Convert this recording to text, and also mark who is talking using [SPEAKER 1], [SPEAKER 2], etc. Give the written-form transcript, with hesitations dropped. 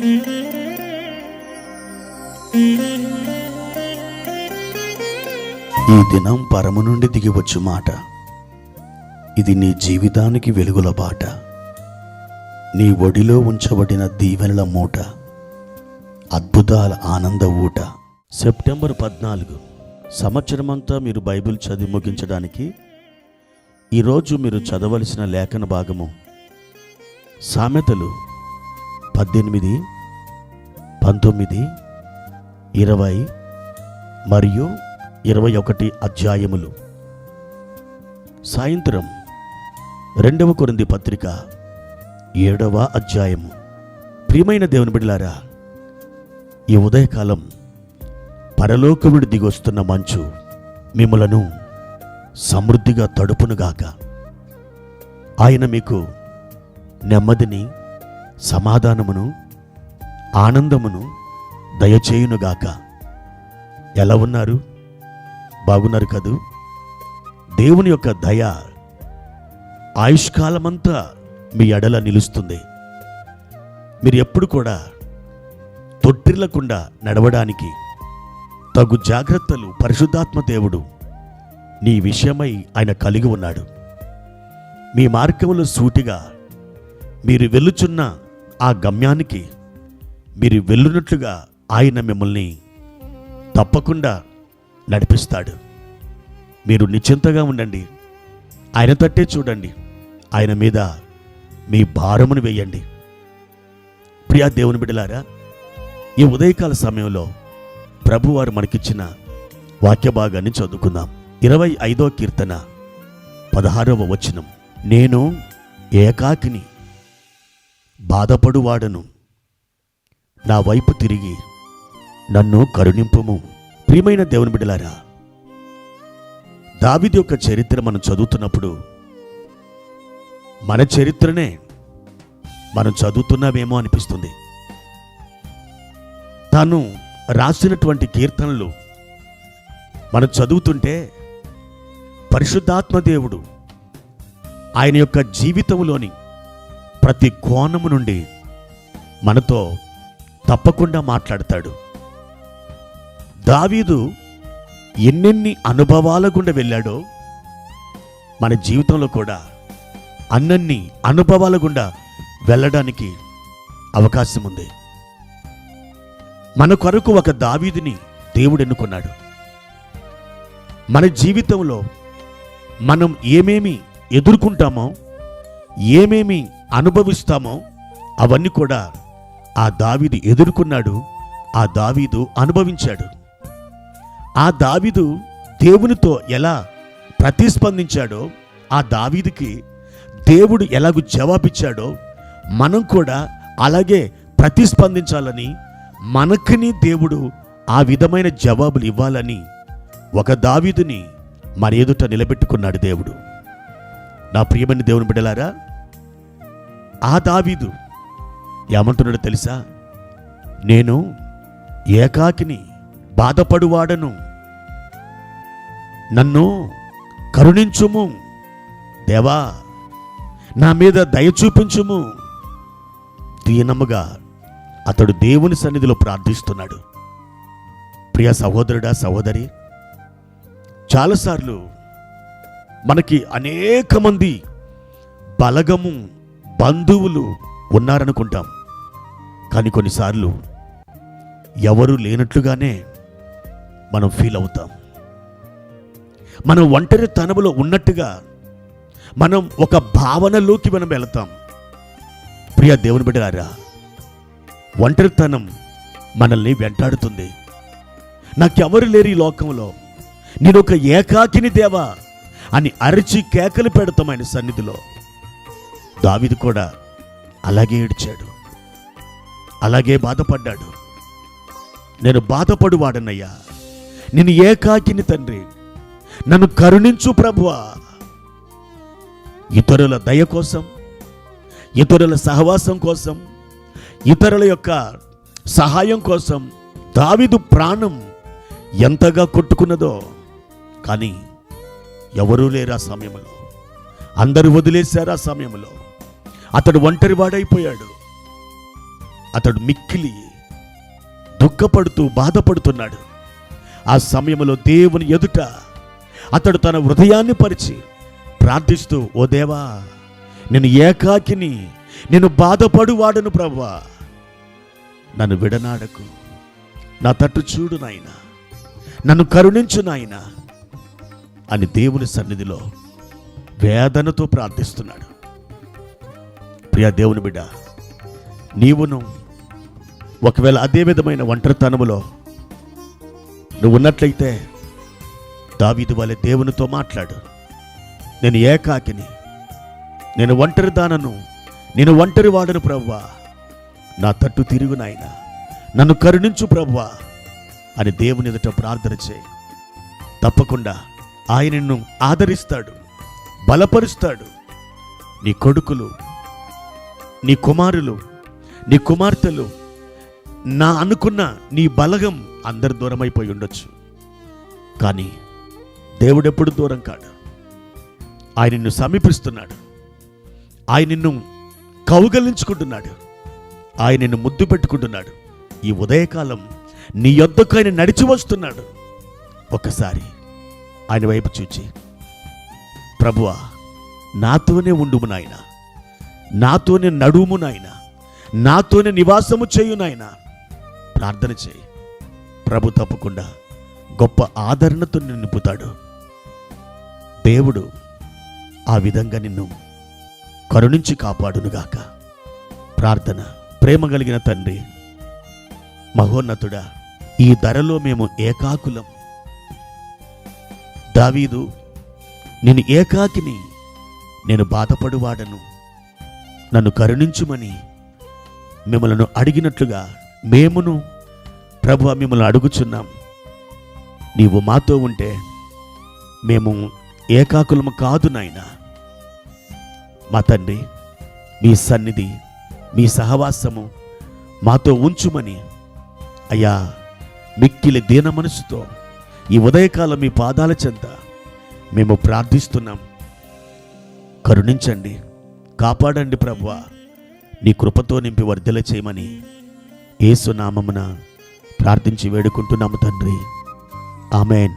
[SPEAKER 1] ఈ దినం పరము నుండి దిగివచ్చు మాట. ఇది నీ జీవితానికి వెలుగుల బాట. నీ ఒడిలో ఉంచబడిన దీవెనల మూట, అద్భుతాల ఆనంద ఊట. సెప్టెంబర్ 14 సంవత్సరమంతా మీరు బైబిల్ చదివి ముగించడానికి ఈరోజు మీరు చదవలసిన లేఖన భాగము సామెతలు 18, 19, 20 మరియు 21 అధ్యాయములు. సాయంత్రం 2వ కొరింథీ పత్రిక 7వ అధ్యాయము. ప్రియమైన దేవుని బిడ్డలారా, ఈ ఉదయకాలం పరలోకముడి దిగొస్తున్న మంచు మిమ్ములను సమృద్ధిగా తడుపునుగాక. ఆయన మీకు నెమ్మదిని, సమాధానమును, ఆనందమును దయచేయునుగాక. ఎలా ఉన్నారు? బాగున్నారు కదూ? దేవుని యొక్క దయ ఆయుష్కాలమంతా మీ ఎడల నిలుస్తుంది. మీరు ఎప్పుడు కూడా తొట్టిల్లకుండా నడవడానికి తగు జాగ్రత్తలు పరిశుద్ధాత్మ దేవుడు నీ విషయమై ఆయన కలిగి ఉన్నాడు. మీ మార్గములో సూటిగా మీరు వెళ్ళుచున్న ఆ గమ్యానికి మీరు వెళ్ళునట్లుగా ఆయన మిమ్మల్ని తప్పకుండా నడిపిస్తాడు. మీరు నిశ్చింతగా ఉండండి, ఆయన తట్టే చూడండి, ఆయన మీద మీ భారమును వేయండి. ప్రియా దేవుని బిడ్డలారా, ఈ ఉదయకాల సమయంలో ప్రభువారు మనకిచ్చిన వాక్య భాగాన్ని చదువుకుందాం. 25వ కీర్తన 16వ వచనం. నేను ఏకాకిని, బాధపడువాడను, నా వైపు తిరిగి నన్ను కరుణింపుము. ప్రియమైన దేవుని బిడ్డలారా, దావీదు యొక్క చరిత్ర మనం చదువుతున్నప్పుడు మన చరిత్రనే మనం చదువుతున్నామేమో అనిపిస్తుంది. తాను రాసినటువంటి కీర్తనలు మనం చదువుతుంటే పరిశుద్ధాత్మ దేవుడు ఆయన యొక్క జీవితంలోని ప్రతి కోణము నుండి మనతో తప్పకుండా మాట్లాడతాడు. దావీదు ఎన్నెన్ని అనుభవాల గుండా వెళ్ళాడో మన జీవితంలో కూడా అన్నన్ని అనుభవాల గుండా వెళ్ళడానికి అవకాశం ఉంది. మన కొరకు ఒక దావీదుని దేవుడు ఎన్నుకున్నాడు. మన జీవితంలో మనం ఏమేమి ఎదుర్కొంటామో, ఏమేమి అనుభవిస్తామో అవన్నీ కూడా ఆ దావీదు ఎదుర్కొన్నాడు, ఆ దావీదు అనుభవించాడు. ఆ దావీదు దేవునితో ఎలా ప్రతిస్పందించాడో, ఆ దావీదుకి దేవుడు ఎలాగూ జవాబిచ్చాడో మనం కూడా అలాగే ప్రతిస్పందించాలని, మనకుని దేవుడు ఆ విధమైన జవాబులు ఇవ్వాలని ఒక దావీదుని మన ఎదుట నిలబెట్టుకున్నాడు దేవుడు. నా ప్రియమైన దేవుని బిడ్డలారా, ఆ దావీదు ఏమంటున్నాడో తెలుసా? నేను ఏకాకిని, బాధపడువాడను, నన్ను కరుణించుము దేవా, నా మీద దయ చూపించుము. దీనముగా అతడు దేవుని సన్నిధిలో ప్రార్థిస్తున్నాడు. ప్రియ సహోదరుడా, సహోదరి, చాలాసార్లు మనకి అనేక మంది బలగము, బంధువులు ఉన్నారనుకుంటాం. కానీ కొన్నిసార్లు ఎవరు లేనట్లుగానే మనం ఫీల్ అవుతాం. మనం ఒంటరి తనములో ఉన్నట్టుగా మనం ఒక భావనలోకి మనం వెళతాం. ప్రియ దేవుని బిడ్డలారా, ఒంటరితనం మనల్ని వెంటాడుతుంది. నాకెవరు లేరు ఈ లోకంలో, నేను ఒక ఏకాకిని దేవా అని అరిచి కేకలు పెడతాం ఆయన సన్నిధిలో. దావీదు కూడా అలాగే ఏడ్చాడు, అలాగే బాధపడ్డాడు. నేను బాధపడువాడనయ్యా, నేను ఏకాకిని తండ్రి, నన్ను కరుణించు ప్రభువా. ఇతరుల దయ కోసం, ఇతరుల సహవాసం కోసం, ఇతరుల యొక్క సహాయం కోసం దావీదు ప్రాణం ఎంతగా కొట్టుకున్నదో. కానీ ఎవరూ లేరు ఆ సమయంలో, అందరూ వదిలేశారు. ఆ సమయంలో అతడు ఒంటరివాడైపోయాడు. అతడు మిక్కిలి దుఃఖపడుతూ బాధపడుతున్నాడు. ఆ సమయంలో దేవుని ఎదుట అతడు తన హృదయాన్ని పరిచి ప్రార్థిస్తూ, ఓ దేవా, నేను ఏకాకిని, నేను బాధపడువాడను ప్రభువా, నన్ను విడనాడకు, నా తట్టు చూడు నాయనా, నన్ను కరుణించు నాయనా అని దేవుని సన్నిధిలో వేదనతో ప్రార్థిస్తున్నాడు. ప్రియ దేవుని బిడ్డ, నీవును ఒకవేళ అదే విధమైన ఒంటరితనములో నువ్వు ఉన్నట్లయితే దావీదు వలె దేవునితో మాట్లాడు. నేను ఏకాకిని, నేను ఒంటరి దానను, నేను ఒంటరి వాడను ప్రభువా, నా తట్టు తిరుగు నాయనా, నన్ను కరుణించు ప్రభువా అని దేవుని ఎదుట ప్రార్థన చేయి. తప్పకుండా ఆయన నిన్ను ఆదరిస్తాడు, బలపరుస్తాడు. నీ కొడుకులు, నీ కుమారులు, నీ కుమార్తెలు, నా అనుకున్న నీ బలగం అందరు దూరమైపోయి ఉండొచ్చు, కానీ దేవుడెప్పుడు దూరం కాడు. ఆయన నిన్ను సమీపిస్తున్నాడు, ఆయన నిన్ను కౌగలించుకుంటున్నాడు, ఆయన నిన్ను ముద్దు పెట్టుకుంటున్నాడు. ఈ ఉదయకాలం నీ యొద్దకు ఆయన నడిచి వస్తున్నాడు. ఒకసారి ఆయన వైపు చూచి, ప్రభువా, నాతోనే ఉండుము నాయన, నాతోనే నడుము నాయన, నాతోనే నివాసము చేయు నాయన ప్రార్థన చేయి. ప్రభు తప్పకుండా గొప్ప ఆదరణతో నిన్ను నింపుతాడు. దేవుడు ఆ విధంగా నిన్ను కరుణించి కాపాడునుగాక. ప్రార్థన. ప్రేమ కలిగిన తండ్రి, మహోన్నతుడా, ఈ ధరలో మేము ఏకాకులం. దావీదు, నేను ఏకాకిని, నేను బాధపడువాడను, నన్ను కరుణించుమని మిమ్మల్ని అడిగినట్లుగా మేమును ప్రభువా మిమ్మల్ని అడుగుచున్నాం. నీవు మాతో ఉంటే మేము ఏకాకులము కాదు నాయనా. మా తండ్రి, మీ సన్నిధి, మీ సహవాసము మాతో ఉంచుమని అయ్యా మిక్కిలి దీన మనసుతో ఈ ఉదయకాలం మీ పాదాల చెంత మేము ప్రార్థిస్తున్నాం. కరుణించండి, కాపాడండి ప్రభువా, నీ కృపతో నింపి వర్ధిల్ల చేయమని యేసు నామమున ప్రార్థించి వేడుకుంటున్నాము తండ్రి. ఆమెన్.